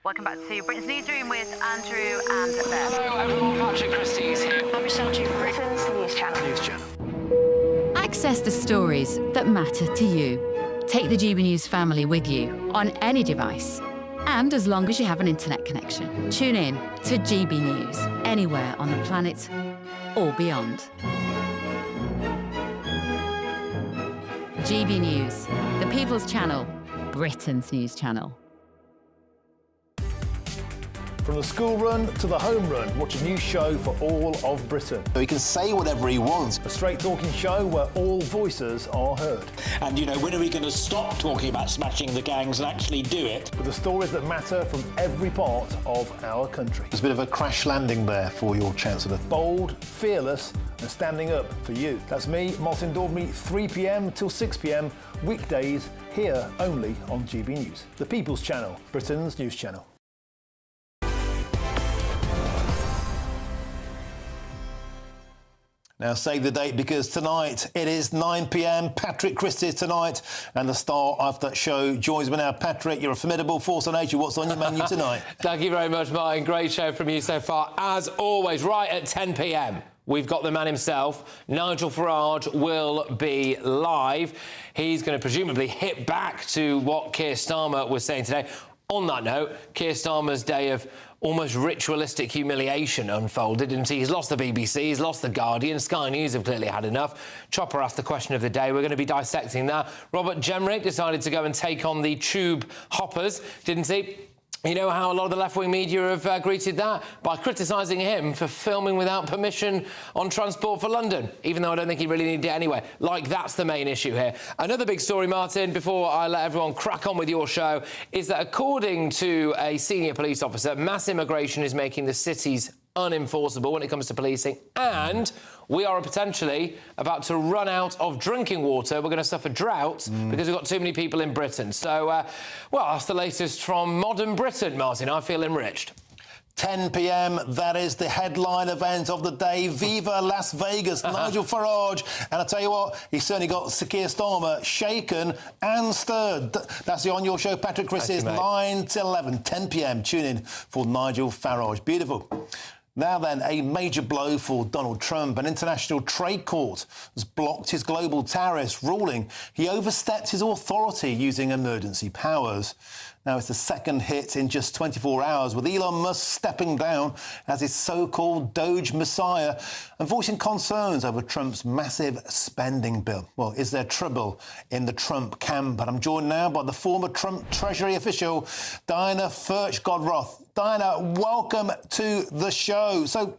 Welcome back to Britain's Newsroom with Andrew and Beth. Hello everyone, Patrick Christys here. I'm Michelle Ju, Britain's News Channel. Access the stories that matter to you. Take the GB News family with you on any device. And as long as you have an internet connection, tune in to GB News anywhere on the planet or beyond. GB News, the People's Channel, Britain's News Channel. From the school run to the home run, watch a new show for all of Britain. So he can say whatever he wants. A straight-talking show where all voices are heard. And, when are we going to stop talking about smashing the gangs and actually do it? With the stories that matter from every part of our country. There's a bit of a crash landing there for your Chancellor. Bold, fearless and standing up for you. That's me, Martin Daubney, 3 p.m. till 6 p.m, weekdays, here only on GB News. The People's Channel, Britain's news channel. Now save the date because tonight it is 9 p.m. Patrick Christys tonight, and the star of that show joins me now. Patrick, you're a formidable force of nature. What's on your menu tonight? Thank you very much, Martin. Great show from you so far. As always, right at 10 p.m. we've got the man himself. Nigel Farage will be live. He's going to presumably hit back to what Keir Starmer was saying today. On that note, Keir Starmer's day of almost ritualistic humiliation unfolded, didn't he? He's lost the BBC, he's lost The Guardian, Sky News have clearly had enough. Chopper asked the question of the day. We're going to be dissecting that. Robert Jenrick decided to go and take on the tube hoppers, didn't he? You know how a lot of the left-wing media have greeted that? By criticising him for filming without permission on Transport for London, even though I don't think he really needed it anyway. Like, that's the main issue here. Another big story, Martin, before I let everyone crack on with your show, is that according to a senior police officer, mass immigration is making the cities unenforceable when it comes to policing, and we are potentially about to run out of drinking water. We're going to suffer drought because we've got too many people in Britain. So, well, that's the latest from modern Britain, Martin. I feel enriched. 10 p.m, that is the headline event of the day. Viva Las Vegas, Nigel Farage. And I tell you what, he's certainly got Sir Keir Starmer shaken and stirred. That's the On Your Show, Patrick Christys, 9 till 11, 10 p.m. Tune in for Nigel Farage. Beautiful. Now then, a major blow for Donald Trump. An international trade court has blocked his global tariffs, ruling he overstepped his authority using emergency powers. Now, it's the second hit in just 24 hours, with Elon Musk stepping down as his so-called Doge messiah and voicing concerns over Trump's massive spending bill. Well, is there trouble in the Trump camp? And I'm joined now by the former Trump Treasury official, Diana Furch-Godroth. Diana, welcome to the show. So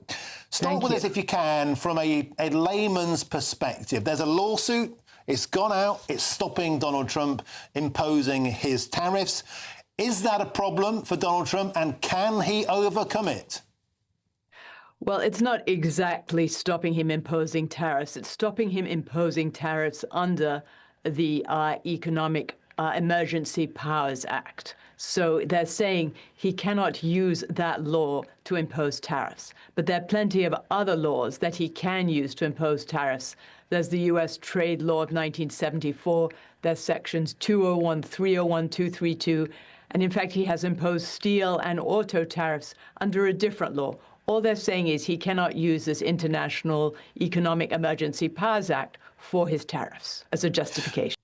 start with us, if you can, from a layman's perspective. There's a lawsuit. It's gone out. It's stopping Donald Trump imposing his tariffs. Is that a problem for Donald Trump, and can he overcome it? Well, it's not exactly stopping him imposing tariffs. It's stopping him imposing tariffs under the Economic Emergency Powers Act. So they're saying he cannot use that law to impose tariffs. But there are plenty of other laws that he can use to impose tariffs. There's the U.S. Trade Law of 1974. There's sections 201, 301, 232. And in fact, he has imposed steel and auto tariffs under a different law. All they're saying is he cannot use this International Economic Emergency Powers Act for his tariffs as a justification.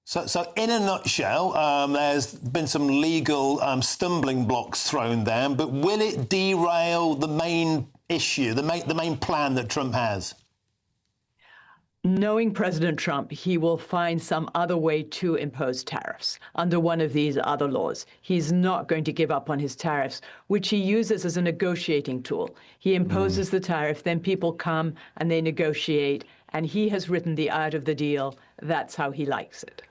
So in a nutshell, there's been some legal stumbling blocks thrown down, but will it derail the main issue, the main plan that Trump has? Knowing President Trump, he will find some other way to impose tariffs under one of these other laws. He's not going to give up on his tariffs, which he uses as a negotiating tool. He imposes the tariff, then people come and they negotiate, and he has written the art of the deal. That's how he likes it.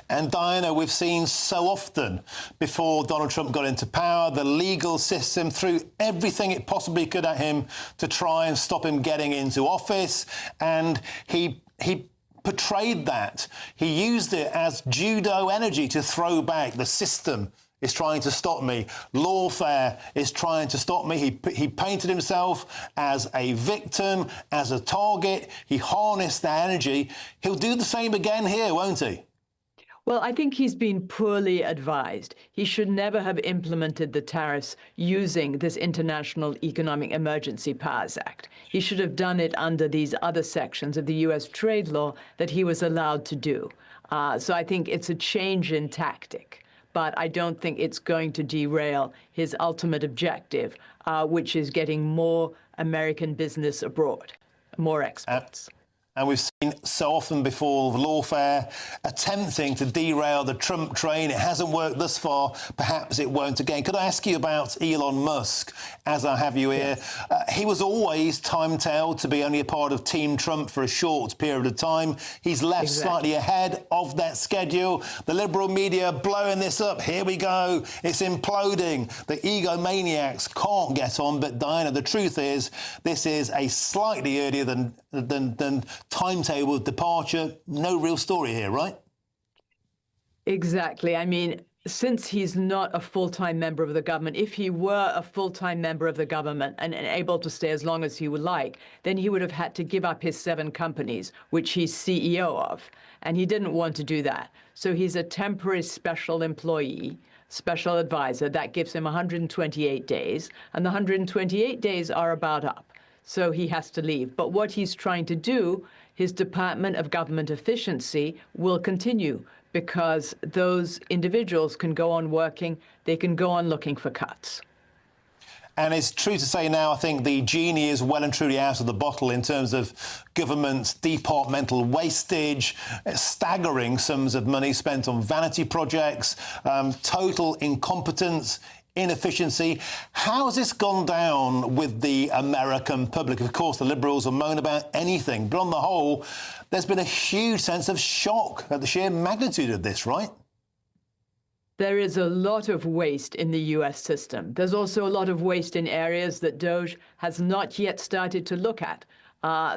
And Diana, we've seen so often before Donald Trump got into power, the legal system threw everything it possibly could at him to try and stop him getting into office. And he portrayed that. He used it as judo energy to throw back. The system is trying to stop me. Lawfare is trying to stop me. He painted himself as a victim, as a target. He harnessed that energy. He'll do the same again here, won't he? Well, I think he's been poorly advised. He should never have implemented the tariffs using this International Economic Emergency Powers Act. He should have done it under these other sections of the U.S. trade law that he was allowed to do. So I think it's a change in tactic, but I don't think it's going to derail his ultimate objective, which is getting more American business abroad, more exports. And we've seen so often before lawfare attempting to derail the Trump train. It hasn't worked thus far. Perhaps it won't again. Could I ask you about Elon Musk, as I have you here? He was always timetailed to be only a part of Team Trump for a short period of time. He's left slightly ahead of that schedule. The liberal media blowing this up. Here we go. It's imploding. The egomaniacs can't get on. But Diana, the truth is, this is a slightly earlier than timetable departure. No real story here, right? Exactly. I mean, since he's not a full-time member of the government, if he were a full-time member of the government and able to stay as long as he would like, then he would have had to give up his 7 companies, which he's CEO of. And he didn't want to do that. So he's a temporary special employee, special advisor. That gives him 128 days. And the 128 days are about up. So he has to leave. But what he's trying to do, his Department of Government Efficiency will continue, because those individuals can go on working, they can go on looking for cuts. And it's true to say now, I think the genie is well and truly out of the bottle in terms of government departmental wastage, staggering sums of money spent on vanity projects, total incompetence inefficiency. How has this gone down with the American public? Of course, the Liberals will moan about anything, but on the whole, there's been a huge sense of shock at the sheer magnitude of this, right? There is a lot of waste in the US system. There's also a lot of waste in areas that DOGE has not yet started to look at,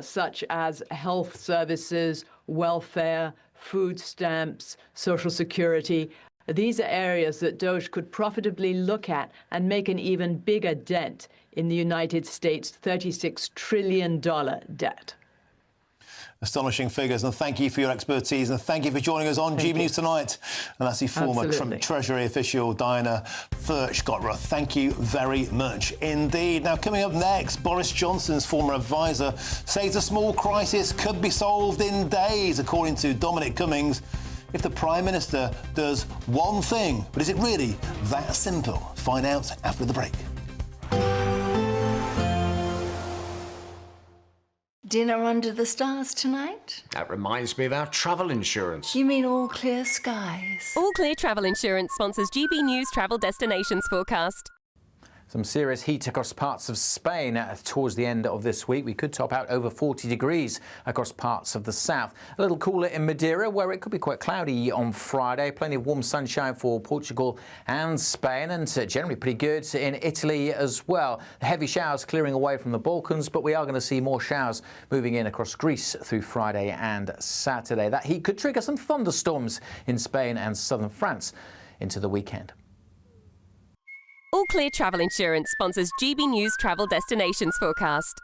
such as health services, welfare, food stamps, social security. These are areas that DOGE could profitably look at and make an even bigger dent in the United States' $36 trillion debt. Astonishing figures, and thank you for your expertise, and thank you for joining us on GB News Tonight. And that's the former Trump Treasury official, Diana Furch-Gotteroth. Thank you very much indeed. Now, coming up next, Boris Johnson's former advisor says a small crisis could be solved in days, according to Dominic Cummings, if the Prime Minister does one thing. But is it really that simple? Find out after the break. Dinner under the stars tonight? That reminds me of our travel insurance. You mean All Clear Skies? All Clear Travel Insurance sponsors GB News Travel Destinations Forecast. Some serious heat across parts of Spain towards the end of this week. We could top out over 40 degrees across parts of the south. A little cooler in Madeira, where it could be quite cloudy on Friday. Plenty of warm sunshine for Portugal and Spain, and generally pretty good in Italy as well. Heavy showers clearing away from the Balkans, but we are going to see more showers moving in across Greece through Friday and Saturday. That heat could trigger some thunderstorms in Spain and southern France into the weekend. All Clear Travel Insurance sponsors GB News Travel Destinations Forecast.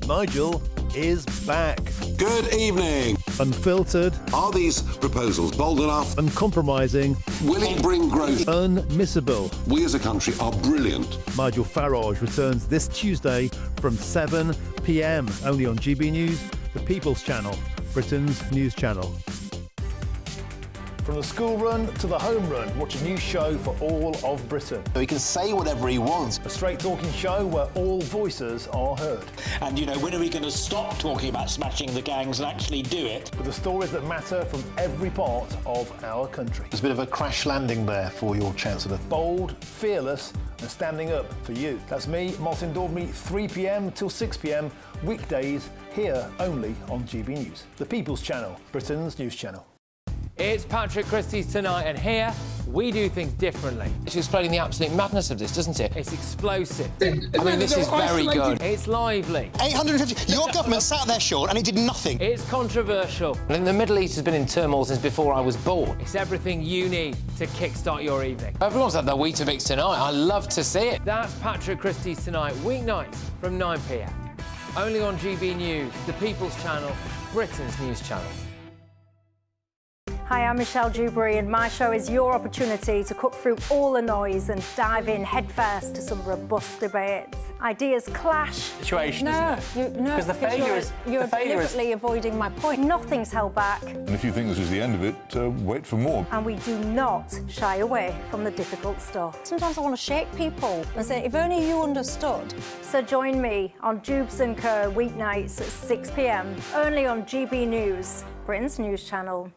Nigel is back. Good evening. Unfiltered. Are these proposals bold enough? Uncompromising. Will it bring growth? Unmissable. We as a country are brilliant. Nigel Farage returns this Tuesday from 7 p.m. only on GB News, the People's Channel, Britain's news channel. From the school run to the home run, watch a new show for all of Britain. So he can say whatever he wants. A straight talking show where all voices are heard. And, you know, when are we going to stop talking about smashing the gangs and actually do it? With the stories that matter from every part of our country. There's a bit of a crash landing there for your Chancellor. Bold, fearless and standing up for you. That's me, Martin Daubney, 3 p.m. till 6 p.m. weekdays, here only on GB News. The People's Channel, Britain's news channel. It's Patrick Christys tonight, and here we do things differently. It's explaining the absolute madness of this, doesn't it? It's explosive. I mean, this is very good. It's lively. 850. Your government sat there, Sean, and it did nothing. It's controversial. And the Middle East has been in turmoil since before I was born. It's everything you need to kickstart your evening. Everyone's had their Weetabix tonight. I love to see it. That's Patrick Christys tonight, weeknights from 9 p.m. Only on GB News, the People's Channel, Britain's news channel. Hi, I'm Michelle Dewberry, and my show is your opportunity to cut through all the noise and dive in headfirst to some robust debates. Ideas clash. Situation, no, isn't it? Because the failure is... You're deliberately avoiding my point. Nothing's held back. And if you think this is the end of it, wait for more. And we do not shy away from the difficult stuff. Sometimes I want to shake people and say, if only you understood. So join me on Jubes & Co. weeknights at 6 p.m. only on GB News, Britain's news channel.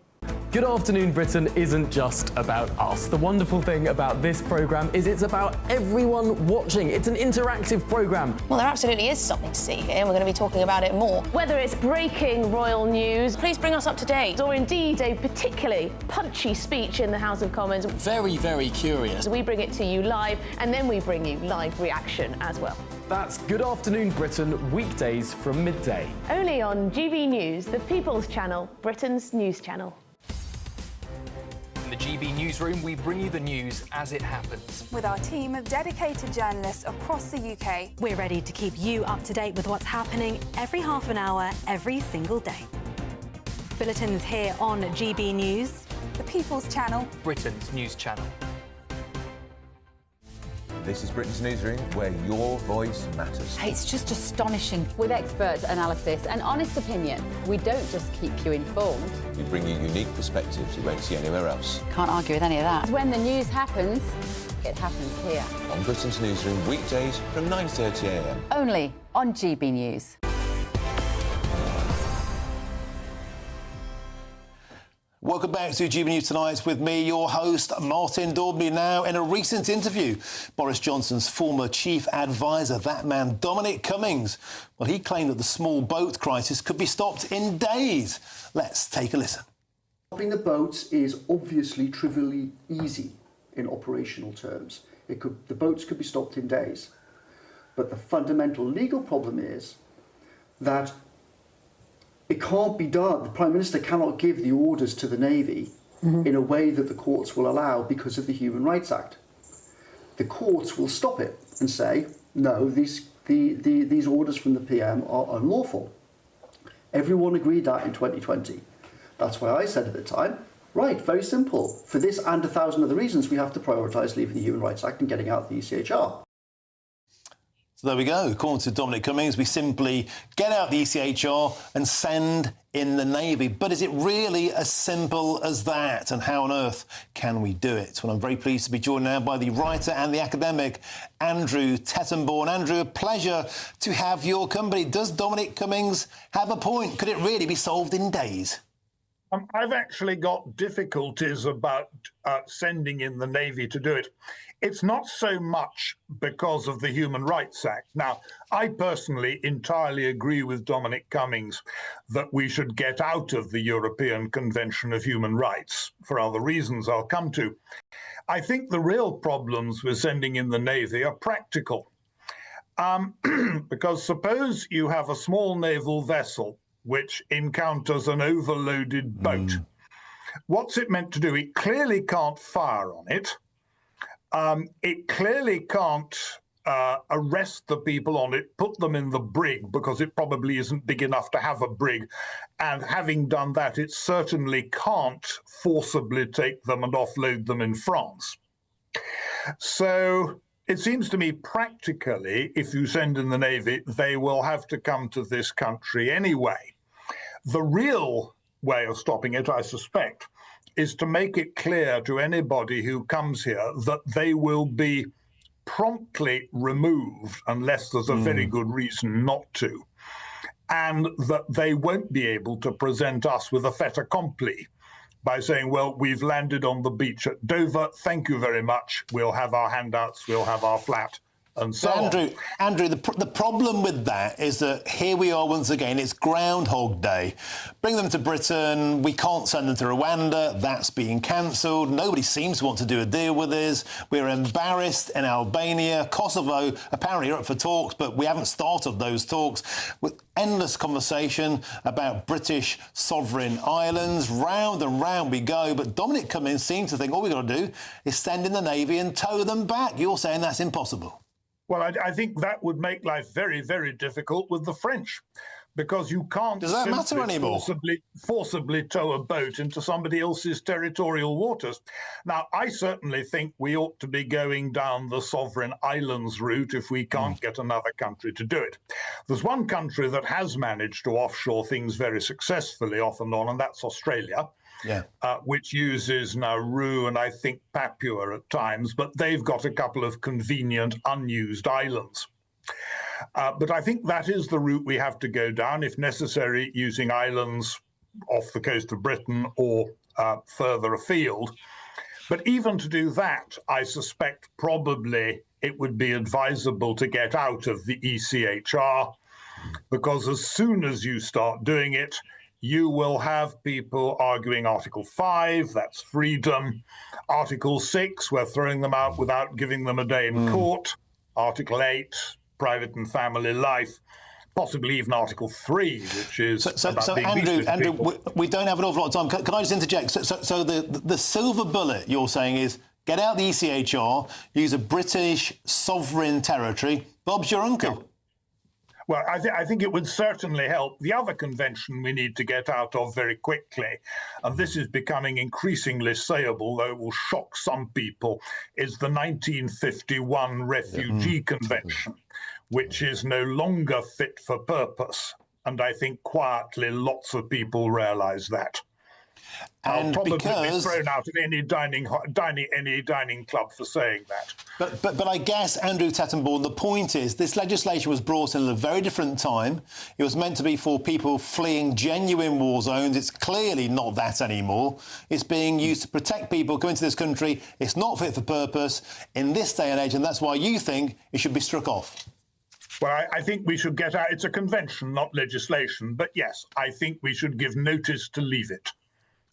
Good Afternoon Britain isn't just about us. The wonderful thing about this programme is it's about everyone watching. It's an interactive programme. Well, there absolutely is something to see here, and we're going to be talking about it more. Whether it's breaking royal news, please bring us up to date, or indeed a particularly punchy speech in the House of Commons. Very, very curious. We bring it to you live, and then we bring you live reaction as well. That's Good Afternoon Britain, weekdays from midday. Only on GB News, the People's Channel, Britain's news channel. In the GB Newsroom, we bring you the news as it happens. With our team of dedicated journalists across the UK, we're ready to keep you up to date with what's happening every half an hour, every single day. Bulletins here on GB News, the People's Channel, Britain's news channel. This is Britain's Newsroom, where your voice matters. It's just astonishing. With expert analysis and honest opinion, we don't just keep you informed. We bring you unique perspectives you won't see anywhere else. Can't argue with any of that. When the news happens, it happens here. On Britain's Newsroom, weekdays from 9:30 a.m. Only on GB News. Welcome back to GB News Tonight with me, your host, Martin Daubney. Now, in a recent interview, Boris Johnson's former chief advisor, that man, Dominic Cummings, well, he claimed that the small boat crisis could be stopped in days. Let's take a listen. Stopping the boats is obviously trivially easy in operational terms. The boats could be stopped in days. But the fundamental legal problem is that it can't be done. The Prime Minister cannot give the orders to the Navy in a way that the courts will allow because of the Human Rights Act. The courts will stop it and say, no, these orders from the PM are unlawful. Everyone agreed that in 2020. That's why I said at the time, right, very simple. For this and 1,000 other reasons, we have to prioritise leaving the Human Rights Act and getting out the ECHR. So there we go. According to Dominic Cummings, we simply get out the ECHR and send in the Navy. But is it really as simple as that? And how on earth can we do it? Well, I'm very pleased to be joined now by the writer and the academic, Andrew Tettenborn. Andrew, a pleasure to have your company. Does Dominic Cummings have a point? Could it really be solved in days? I've actually got difficulties about sending in the Navy to do it. It's not so much because of the Human Rights Act. Now, I personally entirely agree with Dominic Cummings that we should get out of the European Convention of Human Rights for other reasons I'll come to. I think the real problems with sending in the Navy are practical. Because suppose you have a small naval vessel which encounters an overloaded boat. What's it meant to do? It clearly can't fire on it. It clearly can't arrest the people on it, put them in the brig, because it probably isn't big enough to have a brig. And having done that, it certainly can't forcibly take them and offload them in France. So it seems to me practically, if you send in the Navy, they will have to come to this country anyway. The real way of stopping it, I suspect, is to make it clear to anybody who comes here that they will be promptly removed unless there's a very good reason not to, and that they won't be able to present us with a fait accompli by saying, well, we've landed on the beach at Dover, thank you very much, we'll have our handouts, we'll have our flat, and so Andrew, the problem with that is that here we are once again, it's Groundhog Day. Bring them to Britain, we can't send them to Rwanda, that's being cancelled, nobody seems to want to do a deal with us, we're embarrassed in Albania, Kosovo apparently are up for talks, but we haven't started those talks, with endless conversation about British sovereign islands, round and round we go, but Dominic Cummings seems to think all we've got to do is send in the Navy and tow them back. You're saying that's impossible. Well, I think that would make life very, very difficult with the French, because you can't forcibly tow a boat into somebody else's territorial waters. Now, I certainly think we ought to be going down the sovereign islands route if we can't get another country to do it. There's one country that has managed to offshore things very successfully off and on, and that's Australia. Which uses Nauru and I think Papua at times, but they've got a couple of convenient unused islands. But I think that is the route we have to go down, if necessary, using islands off the coast of Britain or further afield. But even to do that, I suspect probably it would be advisable to get out of the ECHR, because as soon as you start doing it, you will have people arguing Article 5, that's freedom. Article 6, we're throwing them out without giving them a day in court. Article 8, private and family life. Possibly even Article 3, which is Andrew, we don't have an awful lot of time. Can I just interject? So the silver bullet you're saying is get out the ECHR, use a British sovereign territory. Bob's your uncle. Well, I think it would certainly help. The other convention we need to get out of very quickly, and this is becoming increasingly sayable, though it will shock some people, is the 1951 Refugee Convention, which is no longer fit for purpose. And I think quietly lots of people realise that. I'll And probably because be thrown out of any dining club for saying that. But I guess, Andrew Tattenborn, the point is this legislation was brought in at a very different time. It was meant to be for people fleeing genuine war zones. It's clearly not that anymore. It's being used to protect people coming to this country. It's not fit for purpose in this day and age, and that's why you think it should be struck off. Well, I think we should get out. It's a convention, not legislation. But yes, I think we should give notice to leave it.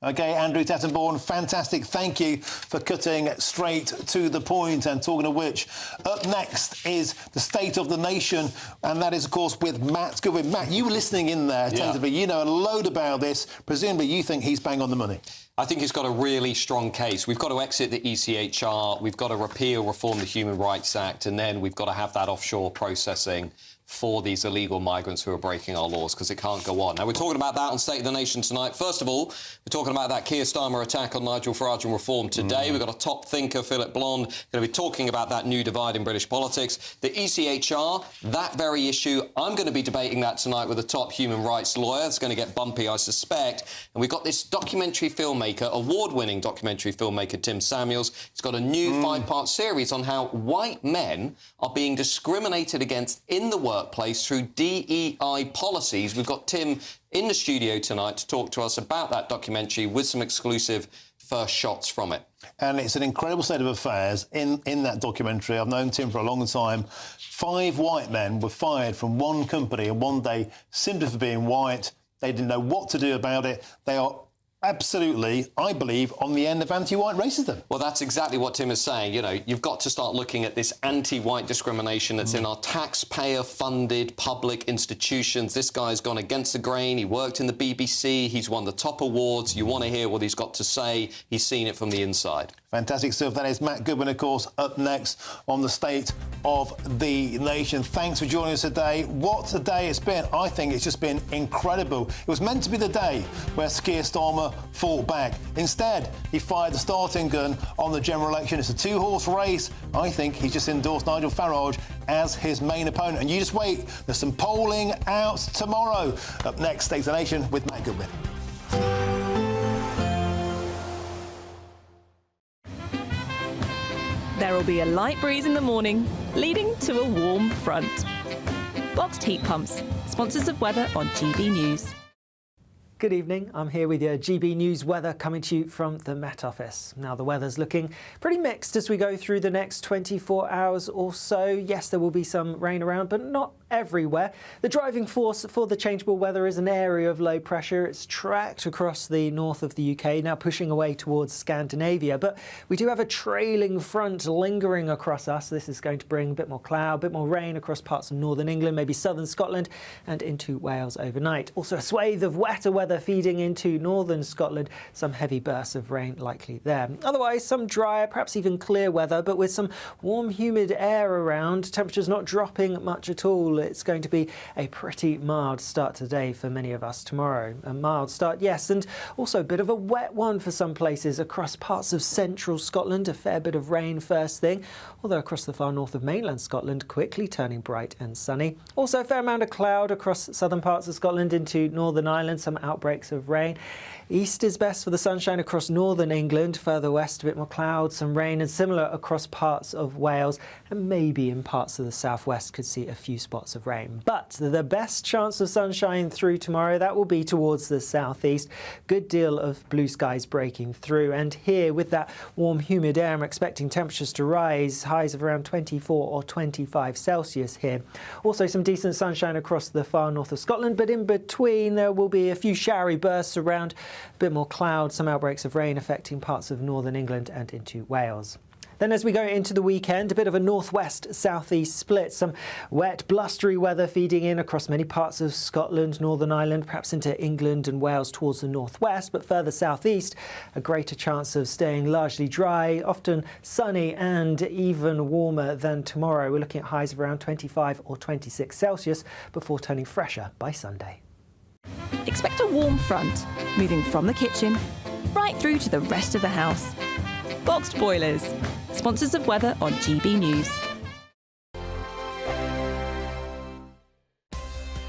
OK, Andrew Tattenborn, fantastic. Thank you for cutting straight to the point. And talking of which, up next is the State of the Nation. And that is, of course, with Matt Goodwin. Matt, you were listening in there attentively. You know a load about this. Presumably you think he's bang on the money. I think he's got a really strong case. We've got to exit the ECHR. We've got to reform the Human Rights Act. And then we've got to have that offshore processing for these illegal migrants who are breaking our laws, because it can't go on. Now, we're talking about that on State of the Nation tonight. First of all, we're talking about that Keir Starmer attack on Nigel Farage and reform today. We've got a top thinker, Philip Blond, going to be talking about that new divide in British politics. The ECHR, that very issue, I'm going to be debating that tonight with a top human rights lawyer. It's going to get bumpy, I suspect. And we've got this documentary filmmaker, award-winning documentary filmmaker, Tim Samuels. He's got a new 5-part series on how white men are being discriminated against in the workplace through DEI policies. We've got Tim in the studio tonight to talk to us about that documentary with some exclusive first shots from it. And it's an incredible state of affairs in that documentary. I've known Tim for a long time. 5 white men were fired from one company in one day simply for being white. They didn't know what to do about it. They are absolutely, I believe, on the end of anti-white racism. Well, that's exactly what Tim is saying. You know, you've got to start looking at this anti-white discrimination that's in our taxpayer-funded public institutions. This guy's gone against the grain. He worked in the BBC. He's won the top awards. You want to hear what he's got to say. He's seen it from the inside. Fantastic stuff. That is Matt Goodwin, of course, up next on the State of the Nation. Thanks for joining us today. What a day it's been. I think it's just been incredible. It was meant to be the day where Keir Starmer fought back. Instead, he fired the starting gun on the general election. It's a 2-horse race. I think he's just endorsed Nigel Farage as his main opponent. And you just wait. There's some polling out tomorrow. Up next, State of the Nation with Matt Goodwin. There will be a light breeze in the morning, leading to a warm front. Boxed heat pumps, sponsors of weather on GB News. Good evening, I'm here with your GB News weather coming to you from the Met Office. Now the weather's looking pretty mixed as we go through the next 24 hours or so. Yes, there will be some rain around, but not everywhere. The driving force for the changeable weather is an area of low pressure. It's tracked across the north of the UK, now pushing away towards Scandinavia. But we do have a trailing front lingering across us. This is going to bring a bit more cloud, a bit more rain across parts of northern England, maybe southern Scotland and into Wales overnight. Also a swathe of wetter weather feeding into northern Scotland, some heavy bursts of rain likely there. Otherwise, some drier, perhaps even clear weather, but with some warm, humid air around. Temperatures not dropping much at all. It's going to be a pretty mild start today for many of us tomorrow. A mild start, yes, and also a bit of a wet one for some places across parts of central Scotland. A fair bit of rain first thing, although across the far north of mainland Scotland, quickly turning bright and sunny. Also a fair amount of cloud across southern parts of Scotland into Northern Ireland, some outbreaks of rain. East is best for the sunshine across northern England. Further west, a bit more cloud, some rain, and similar across parts of Wales, and maybe in parts of the southwest could see a few spots of rain. But the best chance of sunshine through tomorrow, that will be towards the southeast. Good deal of blue skies breaking through, and here with that warm, humid air, I'm expecting temperatures to rise, highs of around 24 or 25 Celsius here. Also some decent sunshine across the far north of Scotland, but in between there will be a few showery bursts around, a bit more cloud, some outbreaks of rain affecting parts of northern England and into Wales. Then as we go into the weekend, a bit of a northwest-southeast split. Some wet, blustery weather feeding in across many parts of Scotland, Northern Ireland, perhaps into England and Wales towards the northwest, but further southeast, a greater chance of staying largely dry, often sunny and even warmer than tomorrow. We're looking at highs of around 25 or 26 Celsius before turning fresher by Sunday. Expect a warm front, moving from the kitchen right through to the rest of the house. Boxed boilers, sponsors of weather on GB News.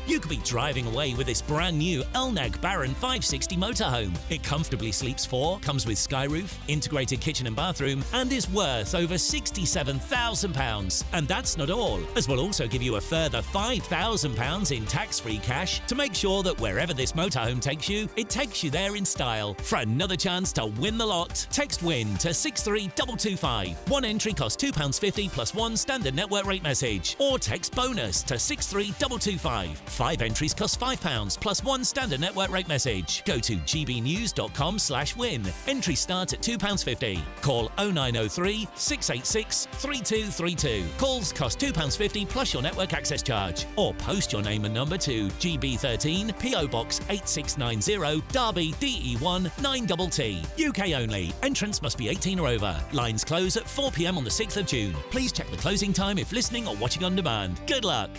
You could be driving away with this brand new Elneg Baron 560 motorhome. It comfortably sleeps 4, comes with skyroof, integrated kitchen and bathroom, and is worth over £67,000. And that's not all, as we'll also give you a further £5,000 in tax-free cash to make sure that wherever this motorhome takes you, it takes you there in style. For another chance to win the lot, text WIN to 63225. One entry costs £2.50 plus one standard network rate message, or text BONUS to 63225. 5 entries cost £5 plus one standard network rate message. Go to gbnews.com/win. Entries start at £2.50. Call 0903 686 3232. Calls cost £2.50 plus your network access charge, or post your name and number to GB13 PO Box 8690 Derby DE1 9TT. UK only. Entrance must be 18 or over. Lines close at 4 p.m. on the 6th of June. Please check the closing time if listening or watching on demand. Good luck.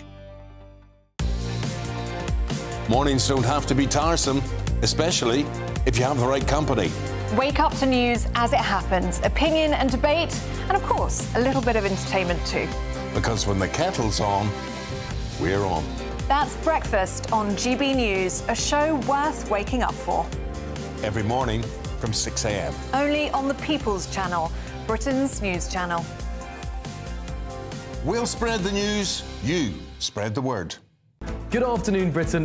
Mornings don't have to be tiresome, especially if you have the right company. Wake up to news as it happens, opinion and debate, and of course, a little bit of entertainment too. Because when the kettle's on, we're on. That's Breakfast on GB News, a show worth waking up for. Every morning from 6 a.m. Only on the People's Channel, Britain's news channel. We'll spread the news, you spread the word. Good afternoon, Britain.